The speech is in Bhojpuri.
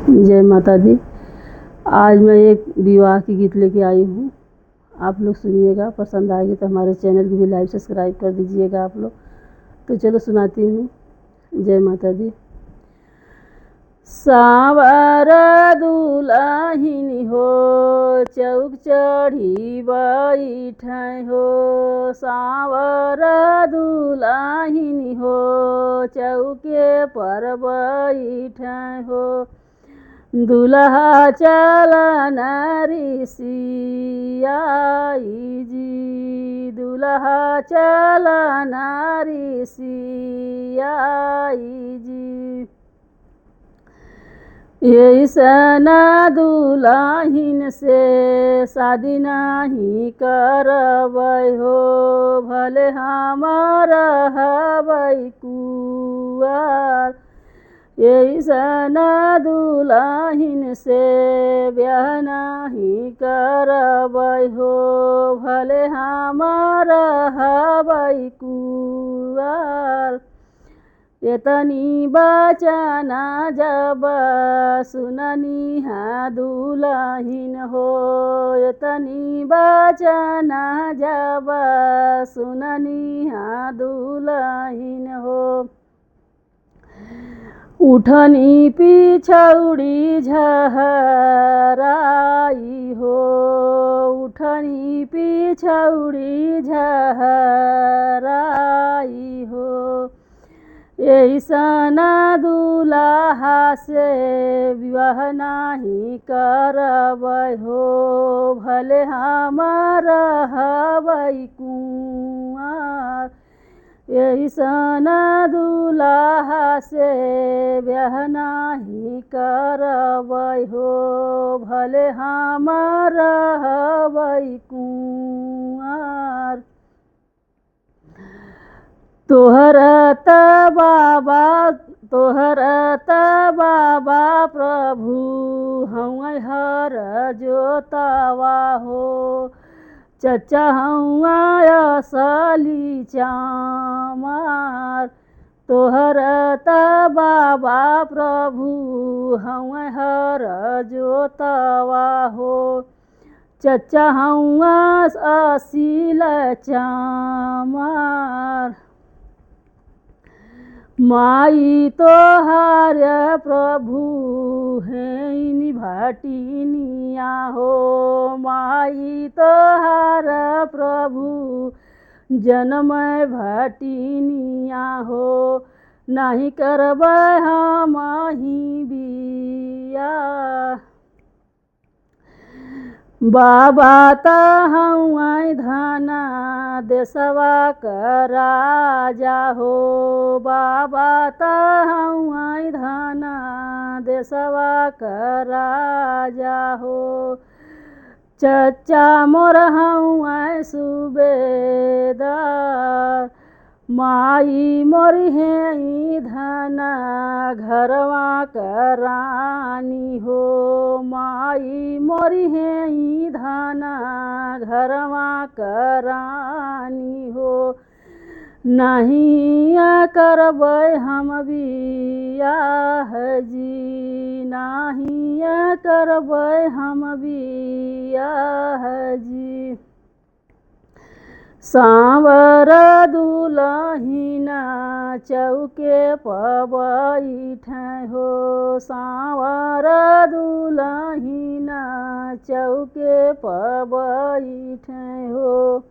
जय माता दी। आज मैं एक विवाह की गीत लेके आई हूँ। आप लोग सुनिएगा, पसंद आएगी तो हमारे चैनल की भी लाइक सब्सक्राइब कर दीजिएगा आप लोग। तो चलो सुनाती हूँ। जय माता दी। सांवर दुल्हिन हो चौक चढ़ी बैठै हो, सांवर दुल्हिन हो चौके पर बैठै हो, दुल्हा चलन ऋषियाई जी, दुल्हा चलन ऋषियाई जी। ऐसन दुल्हिन से शादी नहीं करबै हो, भले हम रहबै कुंवार। ऐसन दुल्हिन से ब्याह नहीं करबै हो, भले हम रहबै कुंवार। एतनी बचन जब सुननी है दुल्हिन हो, एतनी बचन जब सुननी है दुल्हिन हो, उठनी पिछौड़ी झहराई हो, उठनी पिछौड़ी झहराई हो। ऐसन दुल्हा से विवाह नहीं करबै हो, भले हम रहबै कुंवार। ऐसन दुल्हा से ब्याह नहीं करबै हो, भले हम रहबै कुंवार। तोहर त बाबा प्रभु हउँ हर जोतवा हो, चचा हउँ असली चामार। तोहर त बाबा प्रभु हउँ हर जोतवा हो, चचा हउँ असील चामार। माई तोहार प्रभु हैं भटिनिया हो, माई तोहार प्रभु जन्म भटिनिया हो, नहीं करबै हम ही बियाह। बाबा त हउँ धन देशवा का राजा हो, बाबा त हउँ धन देशवा का राजा हो, चचा मोर हउँ सूबेदार। माई मोर हैं धन घरवा का रानी हो, माई मोर हैं धन घरवा का रानी हो, नहीं करबै हम बियाह जी, नहीं करबै हम बियाह जी। सांवर दुल्हिन चौके पर बैठै हो, सांवर दुल्हिन चौके पर बैठै हो।